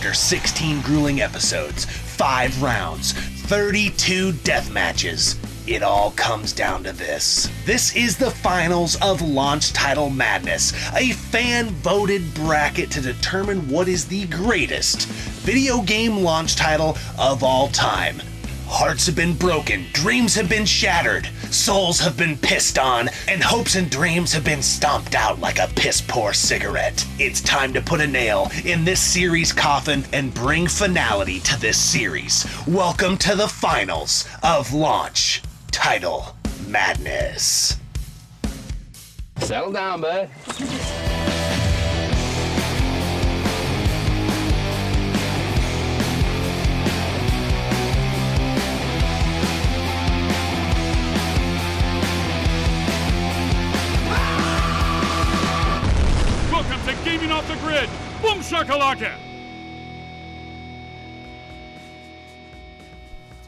After 16 grueling episodes, 5 rounds, 32 death matches, it all comes down to this. This is the finals of Launch Title Madness, a fan-voted bracket to determine what is the greatest video game launch title of all time. Hearts have been broken, dreams have been shattered, souls have been pissed on, and hopes and dreams have been stomped out like a piss-poor cigarette. It's time to put a nail in this series' coffin and bring finality to this series. Welcome to the finals of Launch Title Madness. Settle down, bud. Welcome to Gaming Off the Grid. Boom shakalaka.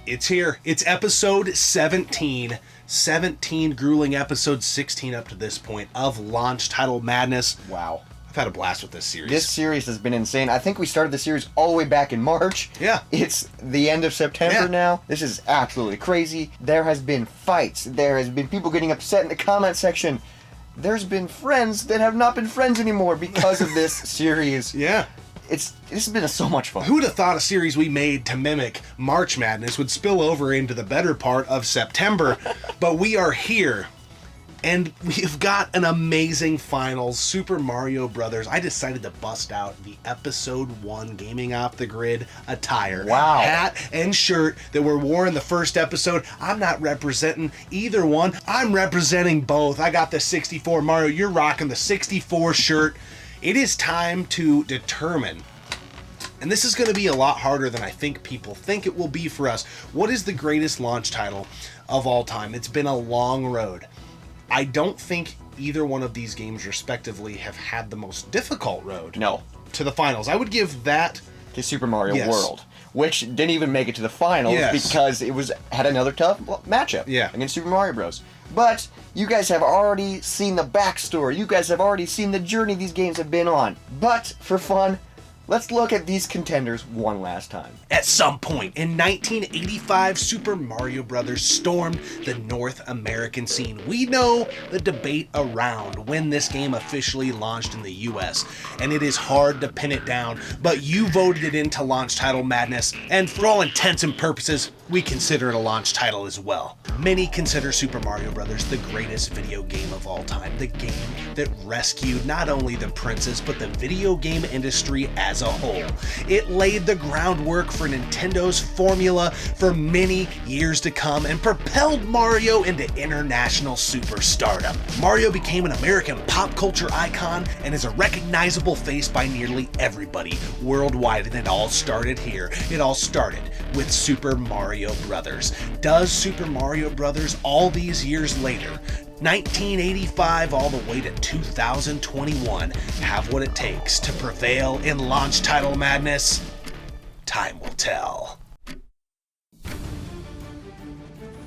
It's here. It's episode 17. 17 grueling episodes, 16 up to this point of Launch Title Madness. Wow. I've had a blast with this series. This series has been insane. I think we started the series all the way back in March. Yeah. It's the end of September now. This is absolutely crazy. There has been fights. There has been people getting upset in the comment section. There's been friends that have not been friends anymore because of this series. Yeah. This has been so much fun. Who would have thought a series we made to mimic March Madness would spill over into the better part of September? But we are here, and we've got an amazing finals. Super Mario Brothers. I decided to bust out the episode 1 Gaming Off the Grid attire. Wow. Hat and shirt that were worn in the first episode. I'm not representing either one. I'm representing both. I got the 64 Mario. You're rocking the 64 shirt. It is time to determine, and this is going to be a lot harder than I think people think it will be for us, what is the greatest launch title of all time? It's been a long road. I don't think either one of these games respectively have had the most difficult road to the finals. I would give that to Super Mario World, which didn't even make it to the finals because it had another tough matchup against Super Mario Bros. But you guys have already seen the backstory. You guys have already seen the journey these games have been on. But for fun, let's look at these contenders one last time. At some point in 1985, Super Mario Bros. Stormed the North American scene. We know the debate around when this game officially launched in the US, and it is hard to pin it down, but you voted it into Launch Title Madness, and for all intents and purposes, we consider it a launch title as well. Many consider Super Mario Bros. The greatest video game of all time, the game that rescued not only the princess, but the video game industry as a whole. It laid the groundwork for Nintendo's formula for many years to come and propelled Mario into international superstardom. Mario became an American pop culture icon and is a recognizable face by nearly everybody worldwide, and it all started here. It all started with Super Mario Brothers. Does Super Mario Brothers all these years later, 1985 all the way to 2021, have what it takes to prevail in Launch Title Madness? Time will tell.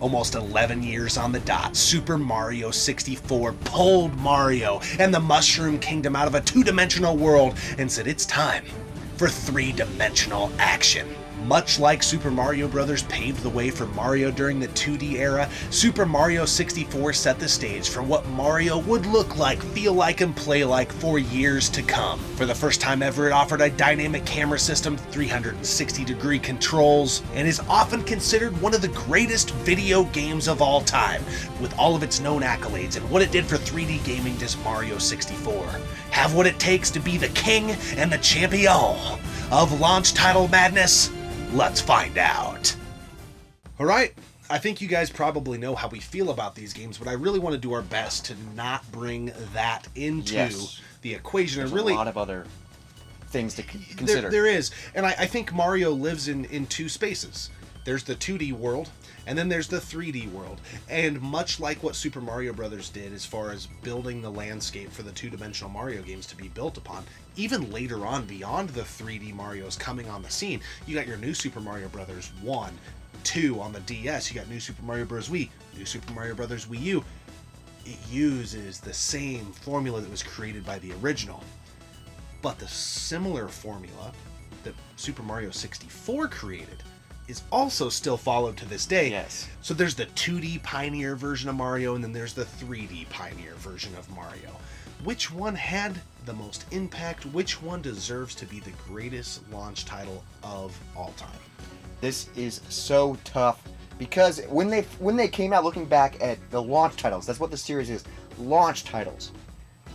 Almost 11 years on the dot, Super Mario 64 pulled Mario and the Mushroom Kingdom out of a two-dimensional world and said it's time for three-dimensional action. Much like Super Mario Bros. Paved the way for Mario during the 2D era, Super Mario 64 set the stage for what Mario would look like, feel like, and play like for years to come. For the first time ever, it offered a dynamic camera system, 360-degree controls, and is often considered one of the greatest video games of all time. With all of its known accolades and what it did for 3D gaming, does Mario 64 have what it takes to be the king and the champion of Launch Title Madness? Let's find out. All right, I think you guys probably know how we feel about these games, but I really want to do our best to not bring that into the equation. There's and really, a lot of other things to consider. There is, and I think Mario lives in two spaces. There's the 2D world, and then there's the 3D world. And much like what Super Mario Brothers did as far as building the landscape for the two-dimensional Mario games to be built upon, even later on, beyond the 3D Marios coming on the scene, you got your new Super Mario Brothers 1, 2 on the DS, you got new Super Mario Bros. Wii, new Super Mario Brothers Wii U. It uses the same formula that was created by the original. But the similar formula that Super Mario 64 created is also still followed to this day. Yes. So there's the 2D Pioneer version of Mario, and then there's the 3D Pioneer version of Mario. Which one had the most impact? Which one deserves to be the greatest launch title of all time? This is so tough because when they came out, looking back at the launch titles, that's what the series is, launch titles.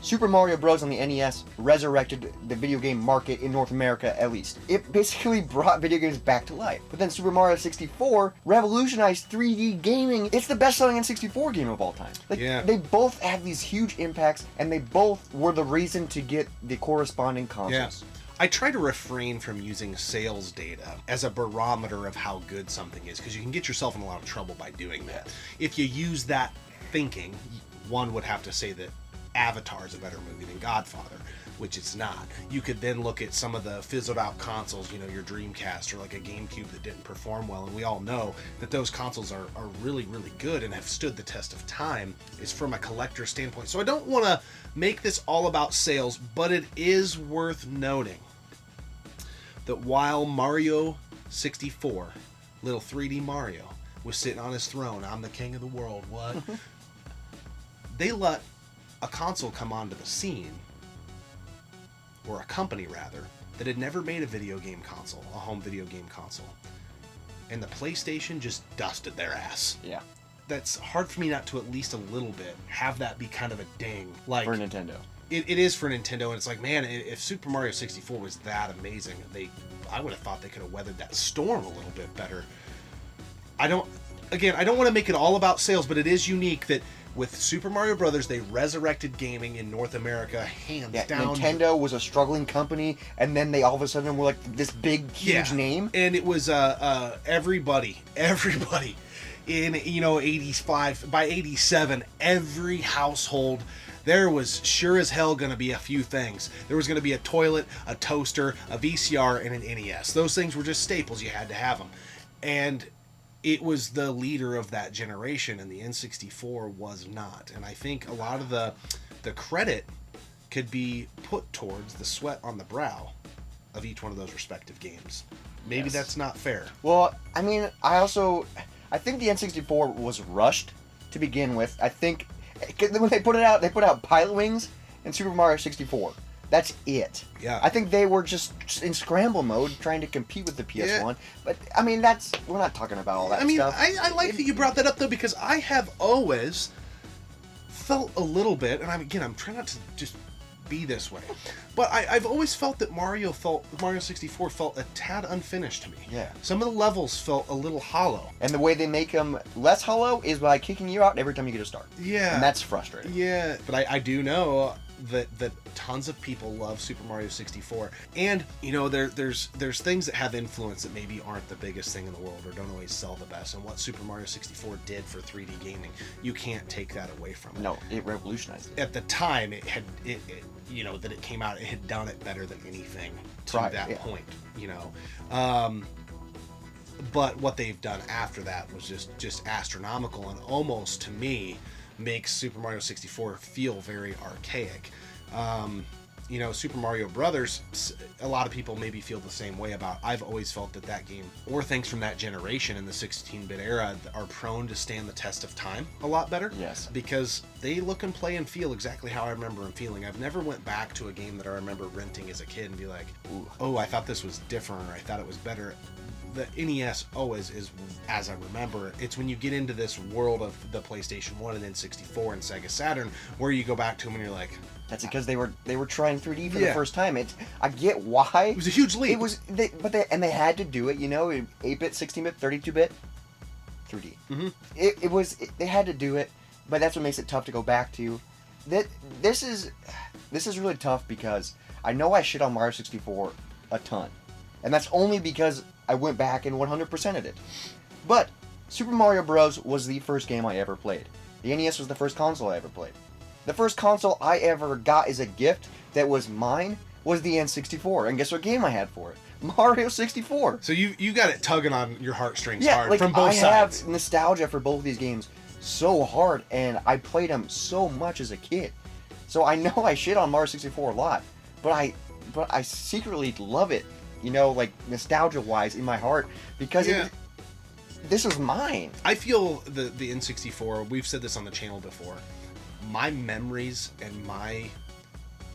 Super Mario Bros. On the NES resurrected the video game market in North America, at least. It basically brought video games back to life. But then Super Mario 64 revolutionized 3D gaming. It's the best-selling N64 game of all time. They both have these huge impacts, and they both were the reason to get the corresponding consoles. Yeah. I try to refrain from using sales data as a barometer of how good something is, because you can get yourself in a lot of trouble by doing that. If you use that thinking, one would have to say that Avatar is a better movie than Godfather, which it's not. You could then look at some of the fizzled out consoles, your Dreamcast or like a GameCube that didn't perform well, and we all know that those consoles are really, really good and have stood the test of time, is from a collector standpoint. So I don't want to make this all about sales, but it is worth noting that while Mario 64, little 3D Mario, was sitting on his throne, I'm the king of the world, what? They let a console come onto the scene, or a company rather, that had never made a video game console, a home video game console. And the PlayStation just dusted their ass. Yeah. That's hard for me not to at least a little bit have that be kind of a ding. Like, for Nintendo. It is for Nintendo, and it's like, man, if Super Mario 64 was that amazing, I would have thought they could have weathered that storm a little bit better. I don't want to make it all about sales, but it is unique that with Super Mario Brothers, they resurrected gaming in North America, hands down. Nintendo was a struggling company, and then they all of a sudden were like this big, huge name. And it was everybody in 85 by 87, every household. There was sure as hell going to be a few things. There was going to be a toilet, a toaster, a VCR, and an NES. Those things were just staples. You had to have them. And it was the leader of that generation, and the N64 was not. And I think a lot of the credit could be put towards the sweat on the brow of each one of those respective games. Maybe that's not fair. Well, I mean, I think the N64 was rushed to begin with. I think when they put it out, they put out Pilot Wings and Super Mario 64. That's it. Yeah. I think they were just in scramble mode trying to compete with the PS1. Yeah. But, I mean, we're not talking about all that stuff. I like that you brought that up, though, because I have always felt a little bit, and I'm trying not to just be this way, but I've always felt that Mario 64 felt a tad unfinished to me. Yeah. Some of the levels felt a little hollow. And the way they make them less hollow is by kicking you out every time you get a start. Yeah. And that's frustrating. Yeah. But I do know that tons of people love Super Mario 64, and there's things that have influence that maybe aren't the biggest thing in the world or don't always sell the best, and what Super Mario 64 did for 3D gaming, you can't take that away from it. No, it revolutionized it. At the time that it came out, it had done it better than anything to that point, but what they've done after that was just astronomical, and almost, to me, makes Super Mario 64 feel very archaic. Super Mario Brothers, a lot of people maybe feel the same way about. I've always felt that game, or things from that generation in the 16-bit era, are prone to stand the test of time a lot better. Yes. Because they look and play and feel exactly how I remember them feeling. I've never went back to a game that I remember renting as a kid and be like, oh, I thought this was different, or I thought it was better. The NES always is as I remember. It's when you get into this world of the PlayStation 1 and N64 and Sega Saturn where you go back to them and you're like... That's because they were trying 3D for the first time. I get why. It was a huge leap. They had to do it, 8-bit, 16-bit, 32-bit, 3D. Mm-hmm. They had to do it, but that's what makes it tough to go back to. This is really tough because I know I shit on Mario 64 a ton. And that's only because I went back and 100%ed it. But Super Mario Bros. Was the first game I ever played. The NES was the first console I ever played. The first console I ever got as a gift that was mine was the N64. And guess what game I had for it? Mario 64. So you got it tugging on your heartstrings hard from both sides. I have nostalgia for both of these games so hard, and I played them so much as a kid. So I know I shit on Mario 64 a lot, but I secretly love it like nostalgia-wise in my heart, because this is mine. I feel the N64, we've said this on the channel before, my memories and my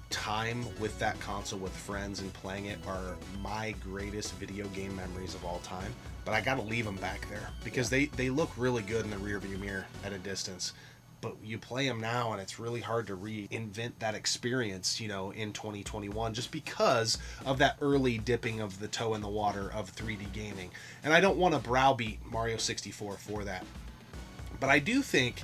time with that console with friends and playing it are my greatest video game memories of all time. But I gotta leave them back there because they look really good in the rearview mirror at a distance. But you play them now and it's really hard to reinvent that experience, in 2021, just because of that early dipping of the toe in the water of 3D gaming. And I don't want to browbeat Mario 64 for that. But I do think,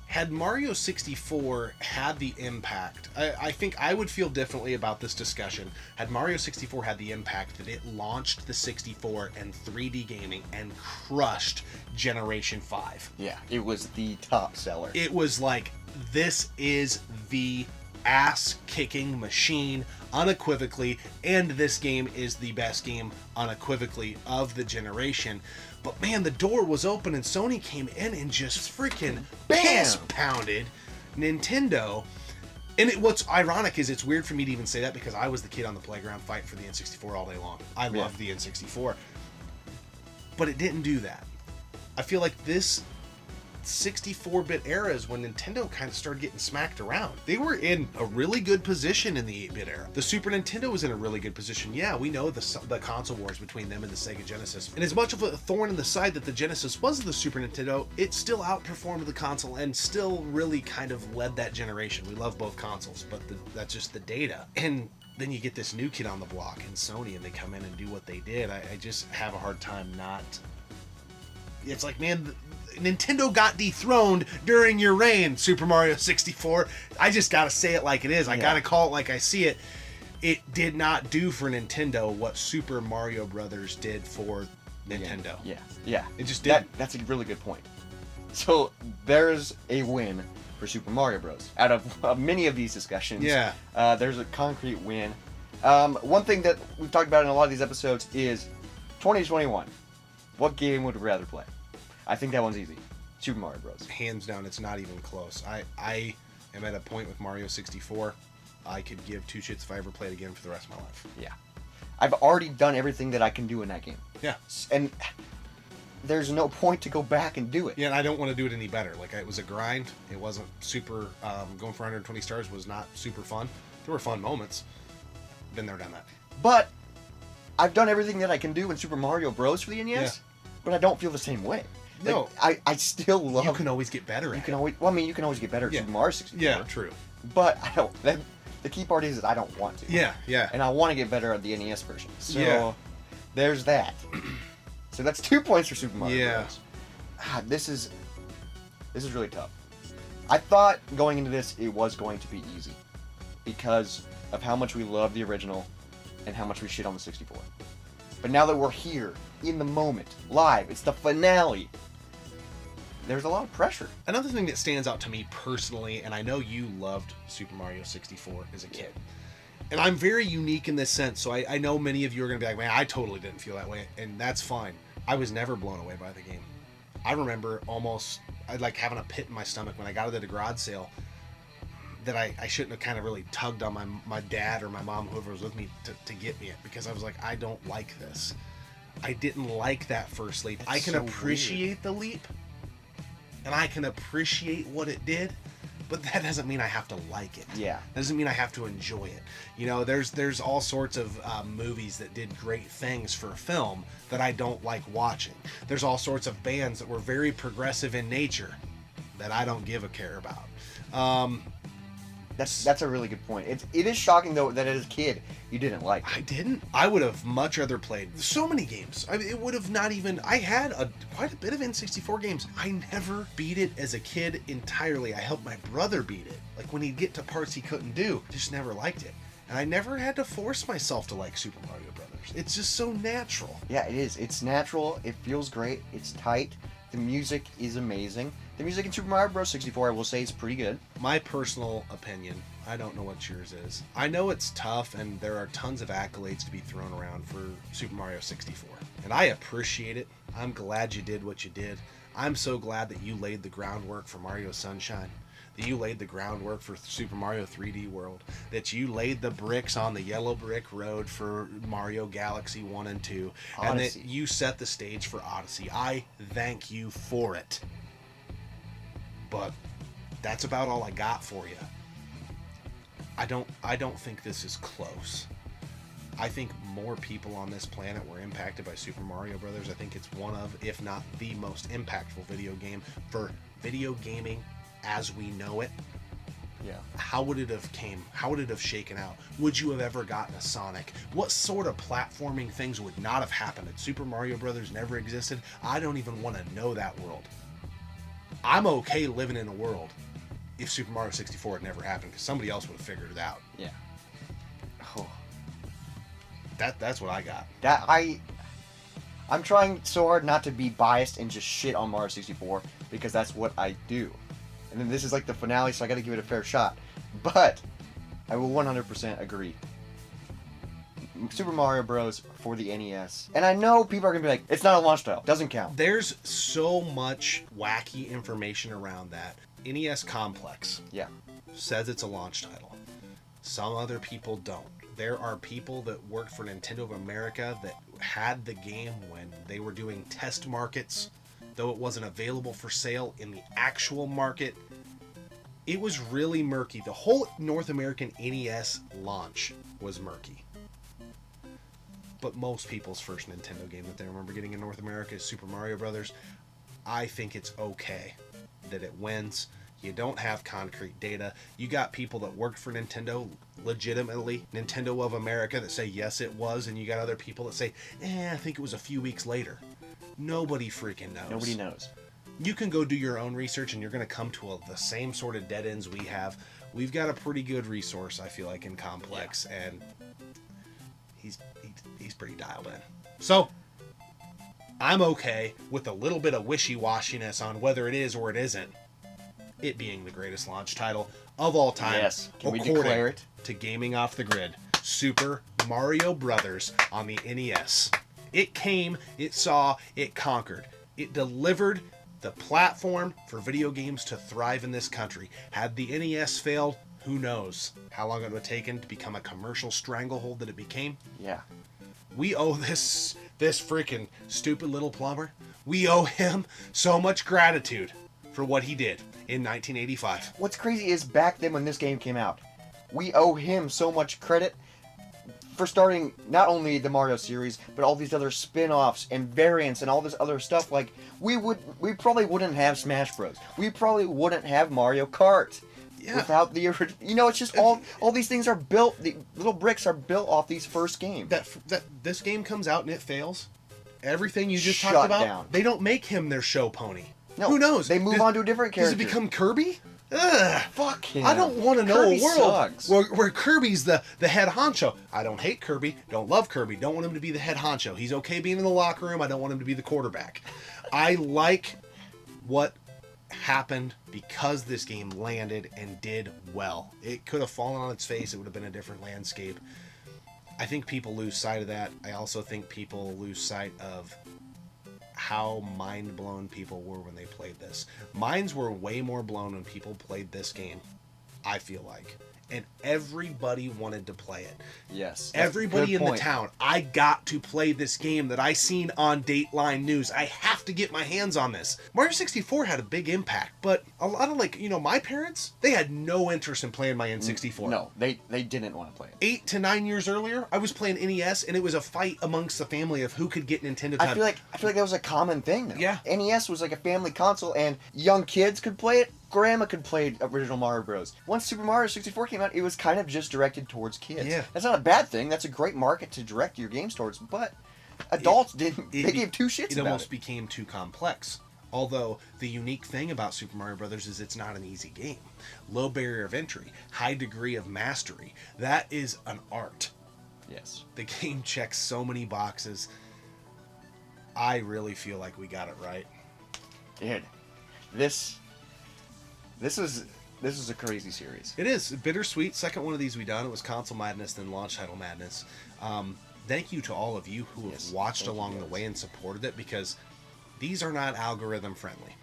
had Mario 64 had the impact, I think I would feel differently about this discussion had Mario 64 had the impact that it launched the 64 and 3D gaming and crushed Generation 5. Yeah, it was the top seller. It was like, this is the ass-kicking machine, unequivocally, and this game is the best game, unequivocally, of the generation. But man, the door was open and Sony came in and just freaking piss-pounded Nintendo. And what's ironic is it's weird for me to even say that because I was the kid on the playground fighting for the N64 all day long. I loved the N64. But it didn't do that. I feel like this 64-bit era is when Nintendo kind of started getting smacked around. They were in a really good position in the 8-bit era. The Super Nintendo was in a really good position. Yeah, we know the console wars between them and the Sega Genesis. And as much of a thorn in the side that the Genesis was the Super Nintendo, it still outperformed the console and still really kind of led that generation. We love both consoles, but that's just the data. And then you get this new kid on the block in Sony and they come in and do what they did. I just have a hard time not... It's like, man, Nintendo got dethroned during your reign, Super Mario 64. I just gotta say it like it is. I gotta call it like I see it. It did not do for Nintendo what Super Mario Brothers did for Nintendo. Yeah. It just did. That's a really good point. So there's a win for Super Mario Bros. Out of many of these discussions, there's a concrete win. One thing that we've talked about in a lot of these episodes is 2021. What game would you rather play? I think that one's easy. Super Mario Bros. Hands down, it's not even close. I am at a point with Mario 64. I could give two shits if I ever played again for the rest of my life. Yeah. I've already done everything that I can do in that game. Yeah. And there's no point to go back and do it. Yeah, and I don't want to do it any better. Like, it was a grind. It wasn't super... going for 120 stars was not super fun. There were fun moments. Been there, done that. But I've done everything that I can do in Super Mario Bros. For the NES, but I don't feel the same way. No. Like, I still love... You can always get better at it. You can always get better at Super Mario 64. Yeah, true. But I don't... The key part is that I don't want to. Yeah. And I want to get better at the NES version. So, there's that. So that's 2 points for Super Mario Bros. This is really tough. I thought going into this it was going to be easy because of how much we love the original and how much we shit on the 64. But now that we're here, in the moment, live, it's the finale, there's a lot of pressure. Another thing that stands out to me personally, and I know you loved Super Mario 64 as a kid, and I'm very unique in this sense, so I know many of you are going to be like, man, I totally didn't feel that way, and that's fine. I was never blown away by the game. I remember I'd like having a pit in my stomach when I got out of the garage sale that I shouldn't have kind of really tugged on my dad or my mom, whoever was with me, to get me it, because I was like, I don't like this. I didn't like that first leap. I can appreciate the leap, and I can appreciate what it did, but that doesn't mean I have to like it. Yeah. That doesn't mean I have to enjoy it. You know, there's all sorts of movies that did great things for film that I don't like watching. There's all sorts of bands that were very progressive in nature that I don't give a care about. That's a really good point. It is shocking though that as a kid you didn't like it. I didn't. I would have much rather played so many games. I mean, it would have not even. I had quite a bit of N64 games. I never beat it as a kid entirely. I helped my brother beat it. Like when he'd get to parts he couldn't do, just never liked it. And I never had to force myself to like Super Mario Brothers. It's just so natural. Yeah, it is. It's natural. It feels great. It's tight. The music is amazing. The music in Super Mario Bros. 64, I will say, is pretty good. My personal opinion, I don't know what yours is. I know it's tough, and there are tons of accolades to be thrown around for Super Mario 64. And I appreciate it. I'm glad you did what you did. I'm so glad that you laid the groundwork for Mario Sunshine, that you laid the groundwork for Super Mario 3D World, that you laid the bricks on the yellow brick road for Mario Galaxy 1 and 2, Odyssey. And that you set the stage for Odyssey. I thank you for it. But that's about all I got for you. I don't think this is close. I think more people on this planet were impacted by Super Mario Brothers. I think it's one of, if not the most impactful video game for video gaming as we know it. Yeah. How would it have came? How would it have shaken out? Would you have ever gotten a Sonic? What sort of platforming things would not have happened if Super Mario Brothers never existed? I don't even want to know that world. I'm okay living in a world if Super Mario 64 had never happened, because somebody else would have figured it out. Yeah. Oh. That's what I got. I'm trying so hard not to be biased and just shit on Mario 64, because that's what I do. And then this is like the finale, so I gotta give it a fair shot. But I will 100% agree. Super Mario Bros. For the NES. And I know people are gonna be like, it's not a launch title. Doesn't count. There's so much wacky information around that. NES Complex says it's a launch title. Some other people don't. There are people that worked for Nintendo of America that had the game when they were doing test markets, though it wasn't available for sale in the actual market. It was really murky. The whole North American NES launch was murky. But most people's first Nintendo game that they remember getting in North America is Super Mario Brothers. I think it's okay that it wins. You don't have concrete data. You got people that worked for Nintendo, legitimately, Nintendo of America, that say yes it was, and you got other people that say, I think it was a few weeks later. Nobody freaking knows. Nobody knows. You can go do your own research, and you're going to come to the same sort of dead ends we have. We've got a pretty good resource, I feel like, in Complex, and he's pretty dialed in. So, I'm okay with a little bit of wishy-washiness on whether it is or it isn't, it being the greatest launch title of all time. Yes. Can we declare it? To Gaming Off the Grid, Super Mario Brothers on the NES. It came, it saw, it conquered. It delivered the platform for video games to thrive in this country. Had the NES failed, who knows how long it would have taken to become a commercial stranglehold that it became. Yeah. We owe this freaking stupid little plumber, we owe him so much gratitude for what he did in 1985. What's crazy is back then when this game came out, we owe him so much credit for starting not only the Mario series, but all these other spin-offs and variants and all this other stuff. Like, we probably wouldn't have Smash Bros. We probably wouldn't have Mario Kart. Yeah. Without the, it's just all these things are built. The little bricks are built off these first games. That this game comes out and it fails. Everything you just talked about, down. They don't make him their show pony. No, who knows? They move on to a different character. Does it become Kirby? Ugh. Fuck him. I don't want to know Kirby a world sucks. where Kirby's the head honcho. I don't hate Kirby. Don't love Kirby. Don't want him to be the head honcho. He's okay being in the locker room. I don't want him to be the quarterback. I like what happened because this game landed and did well. It could have fallen on its face. It would have been a different landscape. I think people lose sight of that. I also think people lose sight of how mind-blown people were when they played this. Minds were way more blown when people played this game, I feel like. And everybody wanted to play it. Yes. Everybody in the town. I got to play this game that I seen on Dateline News. I have to get my hands on this. Mario 64 had a big impact, but a lot of my parents, they had no interest in playing my N64. No, they didn't want to play it. 8 to 9 years earlier, I was playing NES, and it was a fight amongst the family of who could get Nintendo time. I feel like that was a common thing, though. Yeah. NES was like a family console, and young kids could play it. Grandma could play original Mario Bros. Once Super Mario 64 came out, it was kind of just directed towards kids. Yeah. That's not a bad thing. That's a great market to direct your games towards, but adults didn't. They gave two shits about it. It almost became too complex. Although, the unique thing about Super Mario Brothers is it's not an easy game. Low barrier of entry, high degree of mastery. That is an art. Yes. The game checks so many boxes. I really feel like we got it right. Dude, this is a crazy series. It is. Bittersweet. Second one of these we done. It was Console Madness, then Launch Title Madness. Thank you to all of you who have watched along the way and supported it, because these are not algorithm friendly.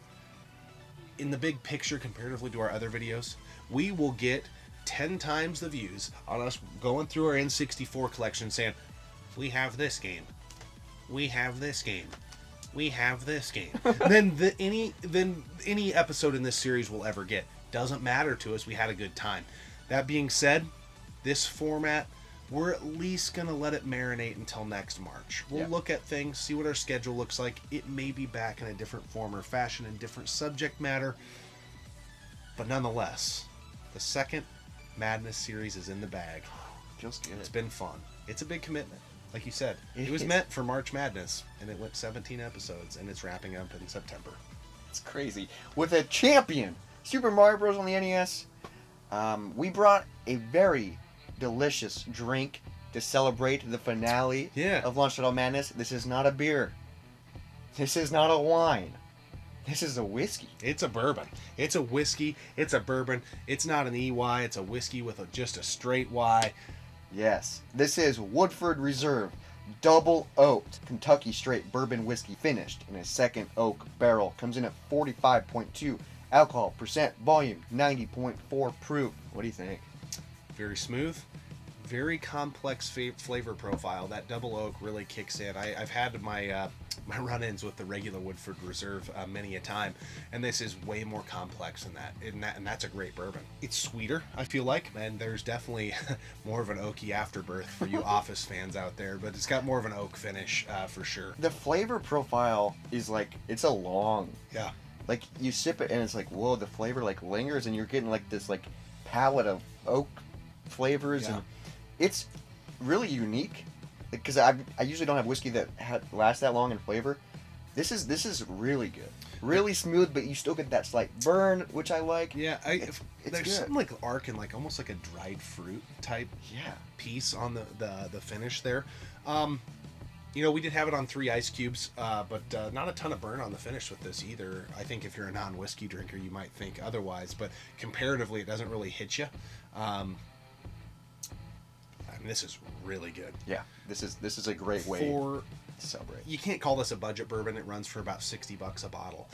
in the big picture, comparatively to our other videos, we will get 10 times the views on us going through our N64 collection saying, we have this game, we have this game, we have this game, than any episode in this series will ever get. Doesn't matter to us. We had a good time. That being said, this format, we're at least going to let it marinate until next March. We'll look at things, see what our schedule looks like. It may be back in a different form or fashion and different subject matter. But nonetheless, the second Madness series is in the bag. Feels good. It's been fun. It's a big commitment. Like you said, it was meant for March Madness, and it went 17 episodes, and it's wrapping up in September. It's crazy. With a champion, Super Mario Bros. On the NES, we brought a very delicious drink to celebrate the finale of Launch Title Madness. This is not a beer. This is not a wine. This is a whiskey. It's a bourbon. It's a whiskey. It's a bourbon. It's not an EY. It's a whiskey with just a straight Y. Yes. This is Woodford Reserve Double Oaked Kentucky Straight Bourbon Whiskey, finished in a second oak barrel. Comes in at 45.2 alcohol percent, volume 90.4 proof. What do you think? Very smooth, very complex flavor profile. That double oak really kicks in. I've had my my run-ins with the regular Woodford Reserve many a time, and this is way more complex than that. And that's a great bourbon. It's sweeter, I feel like, and there's definitely more of an oaky afterbirth for you Office fans out there, but it's got more of an oak finish for sure. The flavor profile is like, it's a long. Yeah. Like, you sip it and it's like, whoa, the flavor like lingers, and you're getting like this like palette of oak flavors, and it's really unique. Because I usually don't have whiskey that lasts that long in flavor. This is really good, really smooth, but you still get that slight burn, which I like. Yeah, there's good. Something like arc and like almost like a dried fruit type piece on the finish there. You know, we did have it on 3 ice cubes, but not a ton of burn on the finish with this either. I think if you're a non-whiskey drinker, you might think otherwise, but comparatively, it doesn't really hit you. This is really good. Yeah, this is a great way to celebrate. You can't call this a budget bourbon. It runs for about $60 a bottle.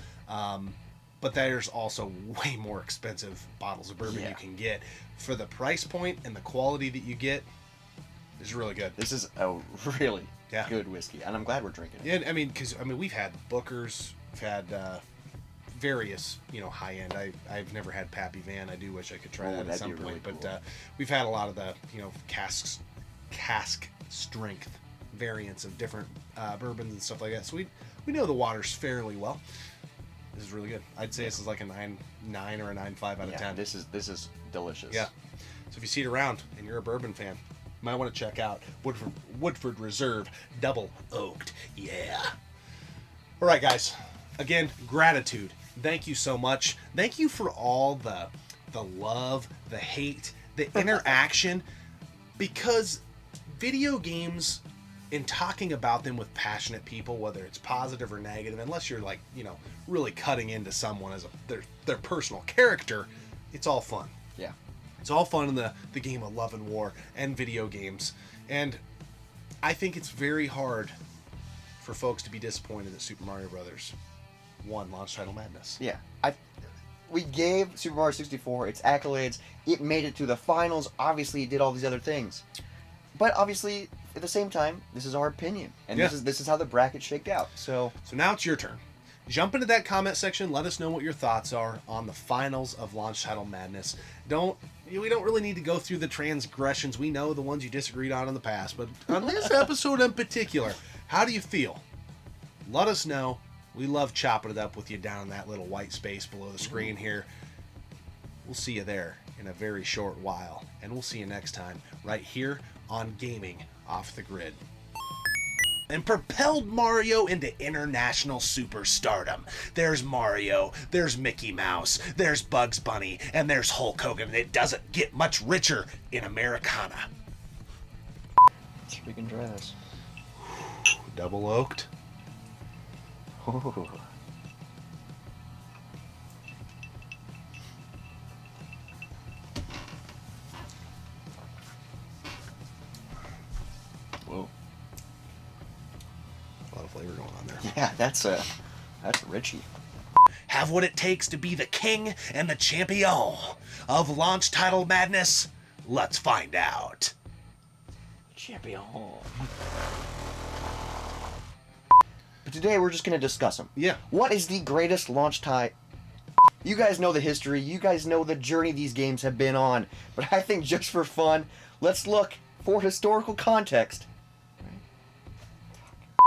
But there's also way more expensive bottles of bourbon you can get. For the price point and the quality that you get, it's really good. This is a really good whiskey, and I'm glad we're drinking it. Yeah, I mean, because we've had Booker's, we've had various, high end. I've never had Pappy Van. I do wish I could try that at some point. Really cool. But we've had a lot of the cask strength variants of different bourbons and stuff like that. So we know the waters fairly well. This is really good. I'd say this is like a 9 or a 9.5 out of 10. This is delicious. Yeah. So if you see it around and you're a bourbon fan, you might want to check out Woodford Reserve Double Oaked. Yeah. All right, guys. Again, gratitude. Thank you so much. Thank you for all the love, the hate, the interaction, because video games, in talking about them with passionate people, whether it's positive or negative, unless you're like, really cutting into someone as their personal character, it's all fun. Yeah. It's all fun in the game of love and war and video games. And I think it's very hard for folks to be disappointed that Super Mario Brothers won Launch Title Madness. Yeah. We gave Super Mario 64 its accolades. It made it to the finals. Obviously, it did all these other things. But obviously, at the same time, this is our opinion. And this is how the bracket shaked out. So now it's your turn. Jump into that comment section. Let us know what your thoughts are on the finals of Launch Title Madness. We don't really need to go through the transgressions. We know the ones you disagreed on in the past. But on this episode in particular, how do you feel? Let us know. We love chopping it up with you down in that little white space below the screen here. We'll see you there in a very short while. And we'll see you next time right here on Gaming Off the Grid. And propelled Mario into international superstardom. There's Mario, there's Mickey Mouse, there's Bugs Bunny, and there's Hulk Hogan. And it doesn't get much richer in Americana. Let's freaking try this. Double oaked. Ooh. Whoa. A lot of flavor going on there. Yeah, that's Richie. have what it takes to be the king and the champion of launch title madness? Let's find out. Champion. But today we're just going to discuss them. Yeah. What is the greatest launch title? You guys know the history. You guys know the journey these games have been on. But I think just for fun, let's look for historical context